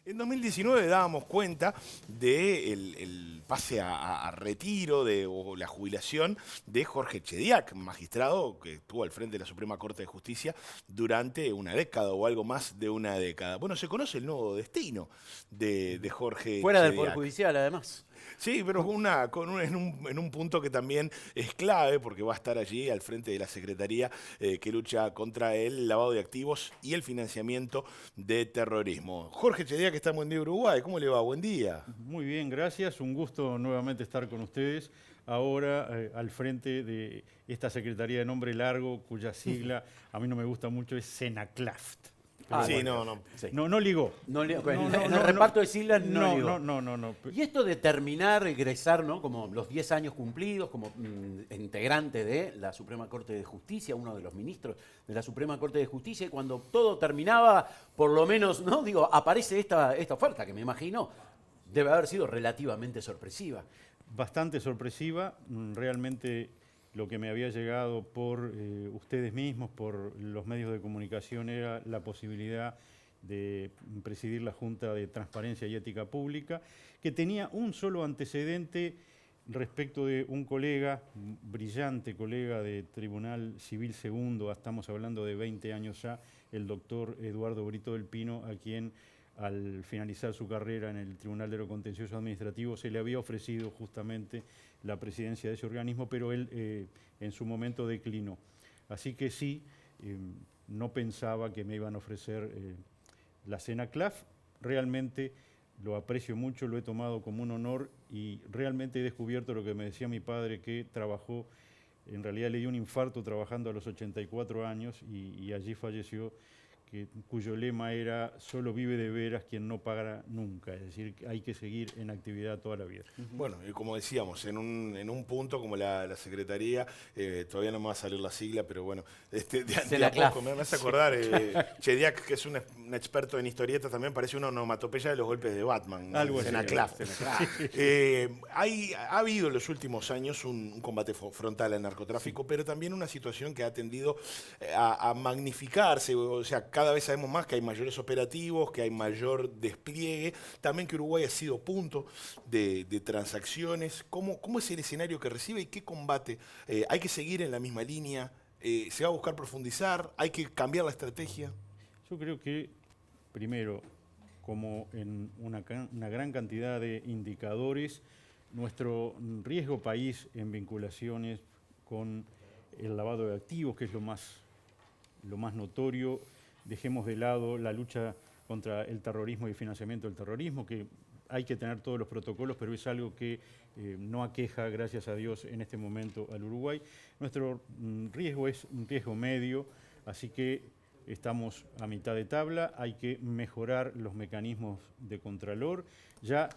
En 2019 dábamos cuenta del el pase a retiro o la jubilación de Jorge Chediak, magistrado que estuvo al frente de la Suprema Corte de Justicia durante una década o algo más de una década. Bueno, se conoce el nuevo destino de Jorge Fuera del Poder Chediak. Judicial, además. Sí, pero en un punto que también es clave, porque va a estar allí al frente de la Secretaría que lucha contra el lavado de activos y el financiamiento de terrorismo. Jorge Chediak, que está en Buen Día Uruguay. ¿Cómo le va? Buen día. Muy bien, gracias. Un gusto nuevamente estar con ustedes. Ahora al frente de esta Secretaría de nombre largo, cuya sigla a mí no me gusta mucho, es Senaclaft. Pero Sí, bueno, no. Sí. no ligó. En el reparto de siglas no ligó. No. Y esto de terminar, egresar, ¿no? Como los 10 años cumplidos, como integrante de la Suprema Corte de Justicia, uno de los ministros de la Suprema Corte de Justicia, y cuando todo terminaba, por lo menos, ¿no? Digo, aparece esta oferta, que me imagino debe haber sido relativamente sorpresiva. Bastante sorpresiva, realmente lo que me había llegado por ustedes mismos, por los medios de comunicación, era la posibilidad de presidir la Junta de Transparencia y Ética Pública, que tenía un solo antecedente respecto de un colega, un brillante colega de Tribunal Civil Segundo, estamos hablando de 20 años ya, el doctor Eduardo Brito del Pino, a quien al finalizar su carrera en el Tribunal de lo Contencioso Administrativo se le había ofrecido justamente la presidencia de ese organismo, pero él en su momento declinó. Así que sí, no pensaba que me iban a ofrecer la Senaclaf. Realmente lo aprecio mucho, lo he tomado como un honor y realmente he descubierto lo que me decía mi padre, que trabajó, en realidad le dio un infarto trabajando a los 84 años y allí falleció, cuyo lema era "solo vive de veras quien no paga nunca", es decir, hay que seguir en actividad toda la vida. Bueno, y como decíamos, en un punto como la Secretaría, todavía no me va a salir la sigla, pero bueno, de a poco me hace acordar, Chediak, que es un experto en historietas, también parece una onomatopeya de los golpes de Batman. Algo así. Senaclaf. Ha habido en los últimos años un combate frontal al narcotráfico, pero también una situación que ha tendido a magnificarse, o sea, cada vez sabemos más que hay mayores operativos, que hay mayor despliegue, también que Uruguay ha sido punto de transacciones. ¿Cómo es el escenario que recibe y qué combate? ¿Hay que seguir en la misma línea? ¿Se va a buscar profundizar? ¿Hay que cambiar la estrategia? Yo creo que, primero, como en una gran cantidad de indicadores, nuestro riesgo país en vinculaciones con el lavado de activos, que es lo más notorio. Dejemos de lado la lucha contra el terrorismo y el financiamiento del terrorismo, que hay que tener todos los protocolos, pero es algo que no aqueja, gracias a Dios, en este momento al Uruguay. Nuestro riesgo es un riesgo medio, así que estamos a mitad de tabla, hay que mejorar los mecanismos de contralor, ya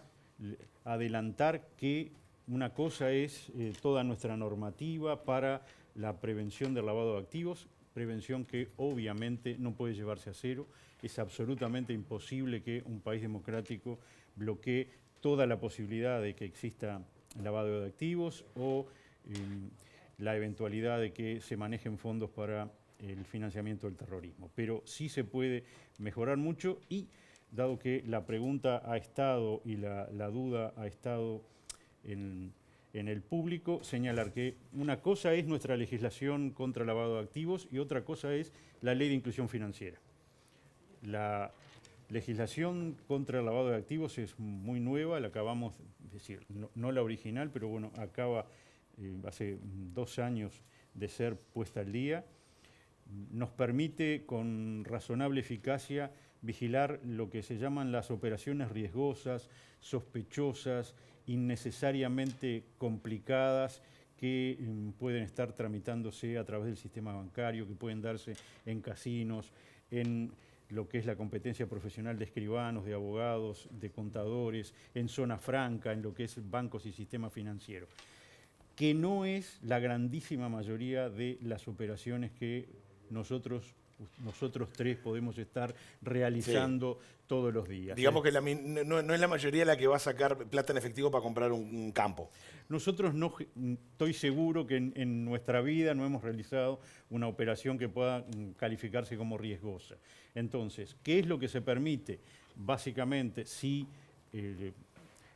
adelantar que una cosa es toda nuestra normativa para la prevención del lavado de activos, prevención que obviamente no puede llevarse a cero. Es absolutamente imposible que un país democrático bloquee toda la posibilidad de que exista lavado de activos o la eventualidad de que se manejen fondos para el financiamiento del terrorismo. Pero sí se puede mejorar mucho y, dado que la pregunta ha estado y la duda ha estado en el público, señalar que una cosa es nuestra legislación contra el lavado de activos y otra cosa es la Ley de Inclusión Financiera. La legislación contra el lavado de activos es muy nueva, la acabamos, es decir, no la original, pero bueno, acaba hace 2 años de ser puesta al día. Nos permite con razonable eficacia vigilar lo que se llaman las operaciones riesgosas, sospechosas, innecesariamente complicadas, que pueden estar tramitándose a través del sistema bancario, que pueden darse en casinos, en lo que es la competencia profesional de escribanos, de abogados, de contadores, en zona franca, en lo que es bancos y sistema financiero, que no es la grandísima mayoría de las operaciones que nosotros tres podemos estar realizando todos los días. Digamos que no es la mayoría la que va a sacar plata en efectivo para comprar un campo. Nosotros no, estoy seguro que en nuestra vida no hemos realizado una operación que pueda calificarse como riesgosa. Entonces, ¿qué es lo que se permite? básicamente, si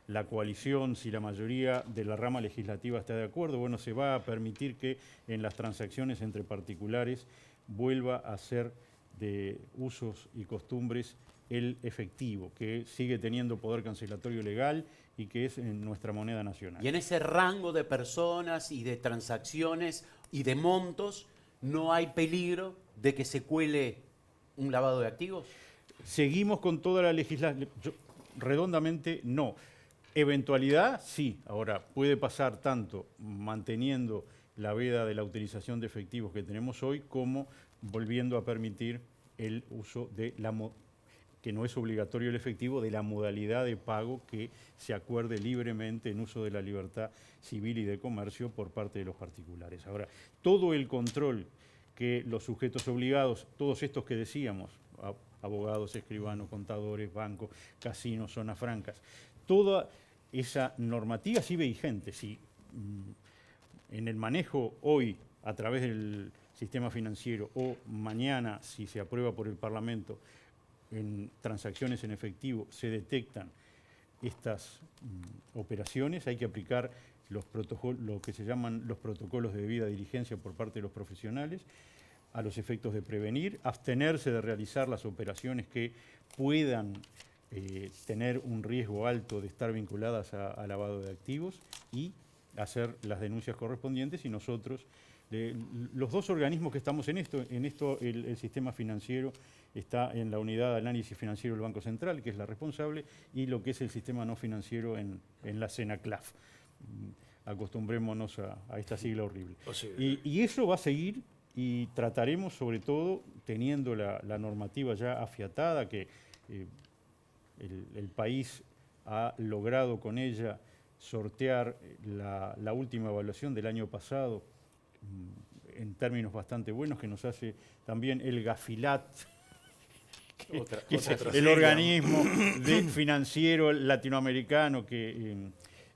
la coalición, si la mayoría de la rama legislativa está de acuerdo, bueno, se va a permitir que en las transacciones entre particulares vuelva a ser de usos y costumbres el efectivo, que sigue teniendo poder cancelatorio legal y que es en nuestra moneda nacional. Y en ese rango de personas y de transacciones y de montos, ¿no hay peligro de que se cuele un lavado de activos? Seguimos con toda la legislación. Redondamente, no. Eventualidad, sí. Ahora, puede pasar tanto manteniendo la veda de la utilización de efectivos que tenemos hoy, como volviendo a permitir el uso de que no es obligatorio el efectivo, de la modalidad de pago que se acuerde libremente en uso de la libertad civil y de comercio por parte de los particulares. Ahora, todo el control que los sujetos obligados, todos estos que decíamos, abogados, escribanos, contadores, bancos, casinos, zonas francas, toda esa normativa sigue vigente. Si en el manejo hoy a través del sistema financiero o mañana, si se aprueba por el Parlamento, en transacciones en efectivo se detectan estas operaciones, hay que aplicar los protocolos, lo que se llaman los protocolos de debida diligencia por parte de los profesionales, a los efectos de prevenir, abstenerse de realizar las operaciones que puedan tener un riesgo alto de estar vinculadas a lavado de activos y hacer las denuncias correspondientes. Y nosotros, los dos organismos que estamos en esto el sistema financiero está en la unidad de análisis financiero del Banco Central, que es la responsable, y lo que es el sistema no financiero en la CENACLAF. Acostumbrémonos a esta sigla horrible. Y eso va a seguir, y trataremos, sobre todo, teniendo la normativa ya afiatada, que el país ha logrado con ella sortear la última evaluación del año pasado en términos bastante buenos, que nos hace también el Gafilat, que es el organismo financiero latinoamericano que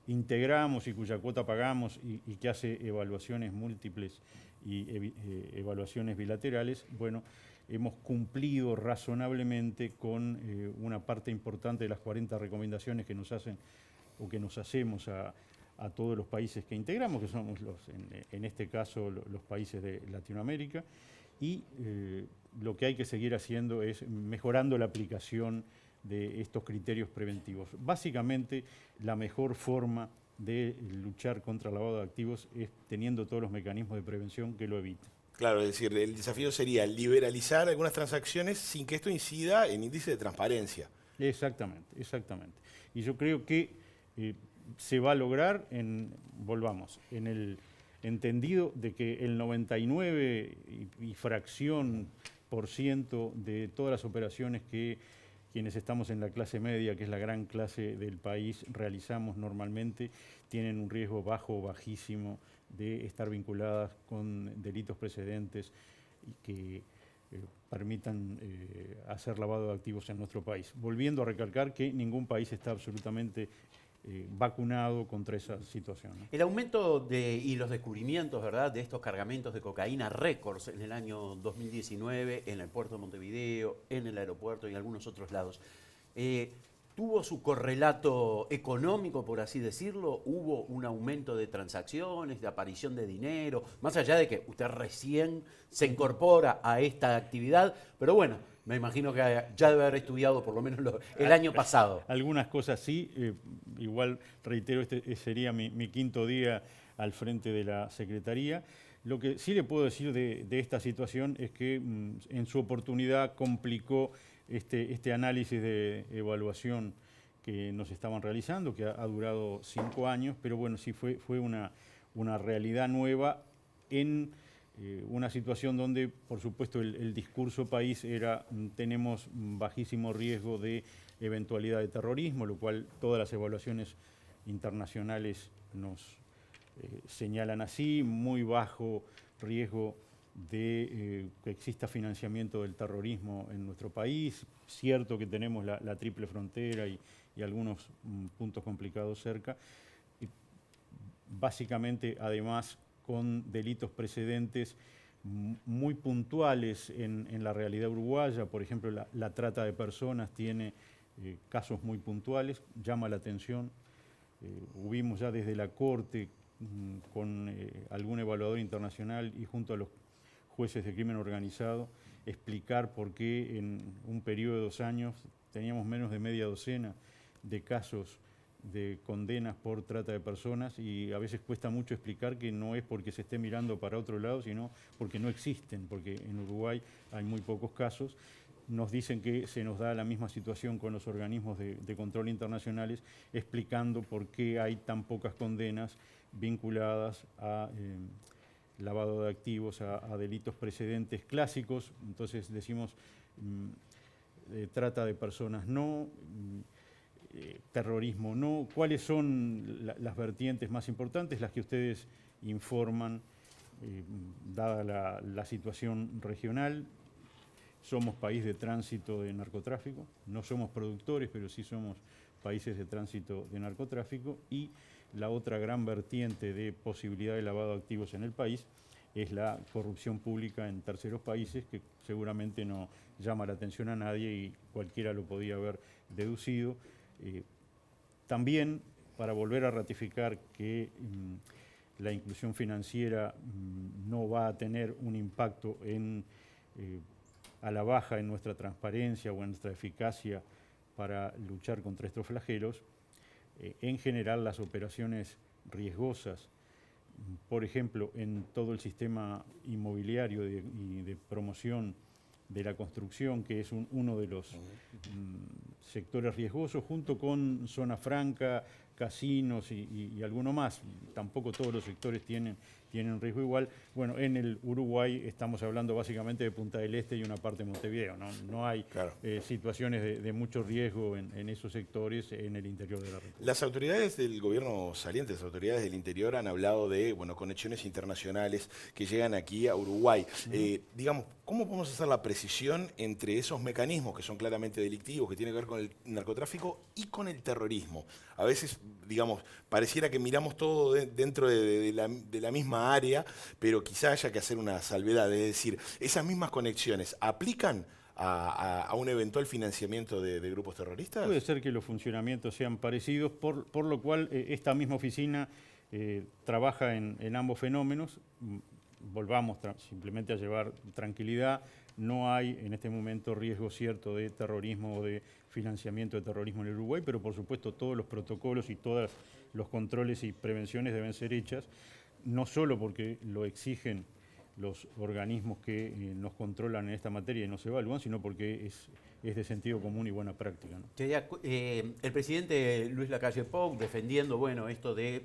integramos y cuya cuota pagamos y que hace evaluaciones múltiples y evaluaciones bilaterales. Bueno, hemos cumplido razonablemente con una parte importante de las 40 recomendaciones que nos hacen o que nos hacemos a todos los países que integramos, que somos en este caso los países de Latinoamérica, y lo que hay que seguir haciendo es mejorando la aplicación de estos criterios preventivos. Básicamente, la mejor forma de luchar contra el lavado de activos es teniendo todos los mecanismos de prevención que lo eviten. Claro, es decir, el desafío sería liberalizar algunas transacciones sin que esto incida en índice de transparencia. Exactamente, exactamente. Y yo creo que se va a lograr, volvamos, en el entendido de que el 99 y fracción por ciento de todas las operaciones que quienes estamos en la clase media, que es la gran clase del país, realizamos normalmente, tienen un riesgo bajo o bajísimo de estar vinculadas con delitos precedentes y que permitan hacer lavado de activos en nuestro país. Volviendo a recalcar que ningún país está absolutamente vacunado contra esa situación, ¿no? El aumento y los descubrimientos, ¿verdad?, de estos cargamentos de cocaína récords en el año 2019 en el puerto de Montevideo, en el aeropuerto y en algunos otros lados, ¿tuvo su correlato económico, por así decirlo? ¿Hubo un aumento de transacciones, de aparición de dinero? Más allá de que usted recién se incorpora a esta actividad, pero bueno, me imagino que ya debe haber estudiado por lo menos el año pasado. Algunas cosas sí, igual reitero, este sería mi quinto día al frente de la Secretaría. Lo que sí le puedo decir de esta situación es que en su oportunidad complicó este análisis de evaluación que nos estaban realizando, que ha durado 5 años, pero bueno, sí fue una realidad nueva en una situación donde, por supuesto, el discurso país era tenemos bajísimo riesgo de eventualidad de terrorismo, lo cual todas las evaluaciones internacionales nos señalan así, muy bajo riesgo de que exista financiamiento del terrorismo en nuestro país. Cierto que tenemos la triple frontera y algunos puntos complicados cerca. Básicamente, además, con delitos precedentes muy puntuales en la realidad uruguaya. Por ejemplo, la trata de personas tiene casos muy puntuales, llama la atención. Hubimos ya desde la Corte con algún evaluador internacional y junto a los jueces de crimen organizado, explicar por qué en un periodo de 2 años teníamos menos de media docena de casos de condenas por trata de personas, y a veces cuesta mucho explicar que no es porque se esté mirando para otro lado, sino porque no existen, porque en Uruguay hay muy pocos casos. Nos dicen que se nos da la misma situación con los organismos de control internacionales, explicando por qué hay tan pocas condenas vinculadas a lavado de activos, a delitos precedentes clásicos. Entonces decimos trata de personas no, terrorismo no. ¿Cuáles son las vertientes más importantes? Las que ustedes informan, dada la situación regional. Somos país de tránsito de narcotráfico, no somos productores, pero sí somos países de tránsito de narcotráfico, y la otra gran vertiente de posibilidad de lavado de activos en el país es la corrupción pública en terceros países, que seguramente no llama la atención a nadie y cualquiera lo podía haber deducido. También, para volver a ratificar que la inclusión financiera no va a tener un impacto a la baja en nuestra transparencia o en nuestra eficacia para luchar contra estos flagelos, en general las operaciones riesgosas, por ejemplo, en todo el sistema inmobiliario y de promoción de la construcción, que es uno de los sectores riesgosos, junto con zona franca, casinos y alguno más. Tampoco todos los sectores tienen riesgo igual. Bueno, en el Uruguay estamos hablando básicamente de Punta del Este y una parte de Montevideo. No hay situaciones de mucho riesgo en esos sectores en el interior de la República. Las autoridades del gobierno saliente, las autoridades del interior, han hablado de conexiones internacionales que llegan aquí a Uruguay. Digamos, ¿cómo podemos hacer la precisión entre esos mecanismos que son claramente delictivos, que tienen que ver con el narcotráfico y con el terrorismo? A veces, digamos, pareciera que miramos todo dentro de la misma área, pero quizá haya que hacer una salvedad, es decir, esas mismas conexiones aplican a un eventual financiamiento de grupos terroristas. Puede ser que los funcionamientos sean parecidos, por lo cual esta misma oficina trabaja en ambos fenómenos. Volvamos simplemente a llevar tranquilidad. No hay en este momento riesgo cierto de terrorismo o de financiamiento de terrorismo en el Uruguay, pero por supuesto todos los protocolos y todos los controles y prevenciones deben ser hechas, no solo porque lo exigen los organismos que nos controlan en esta materia y nos evalúan, sino porque es de sentido común y buena práctica, ¿no? El presidente Luis Lacalle Pou, defendiendo esto de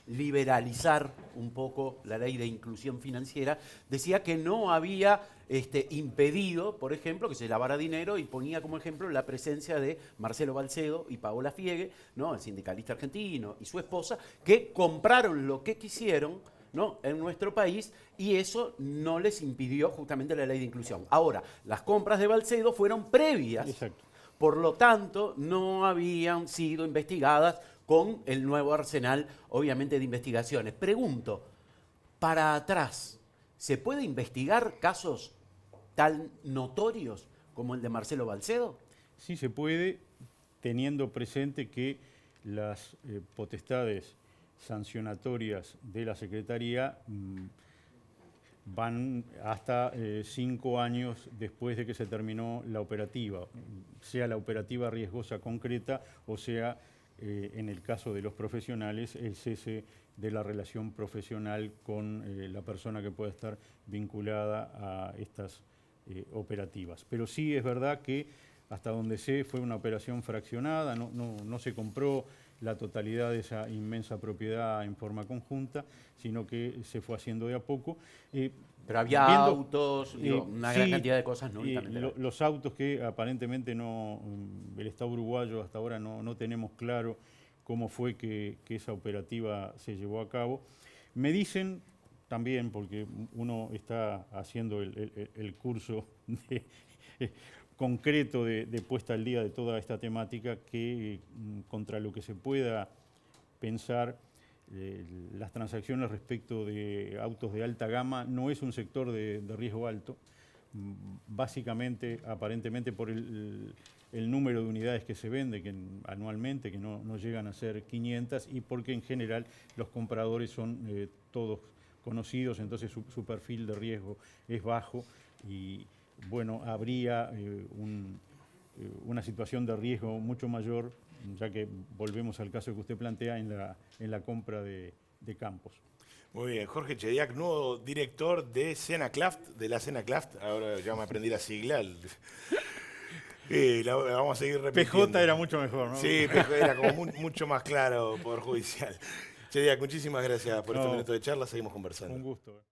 liberalizar un poco la ley de inclusión financiera, decía que no había impedido, por ejemplo, que se lavara dinero, y ponía como ejemplo la presencia de Marcelo Balcedo y Paola Fiegue, ¿no?, el sindicalista argentino, y su esposa, que compraron lo que quisieron, ¿no?, en nuestro país, y eso no les impidió justamente la ley de inclusión. Ahora, las compras de Balcedo fueron previas. Exacto. Por lo tanto, no habían sido investigadas con el nuevo arsenal, obviamente, de investigaciones. Pregunto, para atrás, ¿se puede investigar casos tan notorios como el de Marcelo Balcedo? Sí se puede, teniendo presente que las potestades sancionatorias de la Secretaría van hasta 5 años después de que se terminó la operativa, sea la operativa riesgosa concreta o sea, en el caso de los profesionales, el cese de la relación profesional con la persona que pueda estar vinculada a estas operativas. Pero sí es verdad que hasta donde sé fue una operación fraccionada, no se compró la totalidad de esa inmensa propiedad en forma conjunta, sino que se fue haciendo de a poco. Pero había autos, una gran cantidad de cosas. ¿No? Los autos que aparentemente el Estado uruguayo hasta ahora no tenemos claro cómo fue que esa operativa se llevó a cabo. Me dicen también, porque uno está haciendo el curso concreto de puesta al día de toda esta temática, que contra lo que se pueda pensar, las transacciones respecto de autos de alta gama no es un sector de riesgo alto. básicamente, aparentemente por el número de unidades que se vende anualmente, que no llegan a ser 500, y porque en general los compradores son todos conocidos, entonces su perfil de riesgo es bajo y bueno, habría una situación de riesgo mucho mayor, ya que volvemos al caso que usted plantea en la compra de campos. Muy bien, Jorge Chediak, nuevo director de Senaclaft, de la Senaclaft, ahora ya me aprendí la sigla. La vamos a seguir repitiendo. PJ era mucho mejor, ¿no? Sí, PJ era como mucho más claro, Poder Judicial. Chediak, muchísimas gracias por estos minutos de charla, seguimos conversando. Un gusto.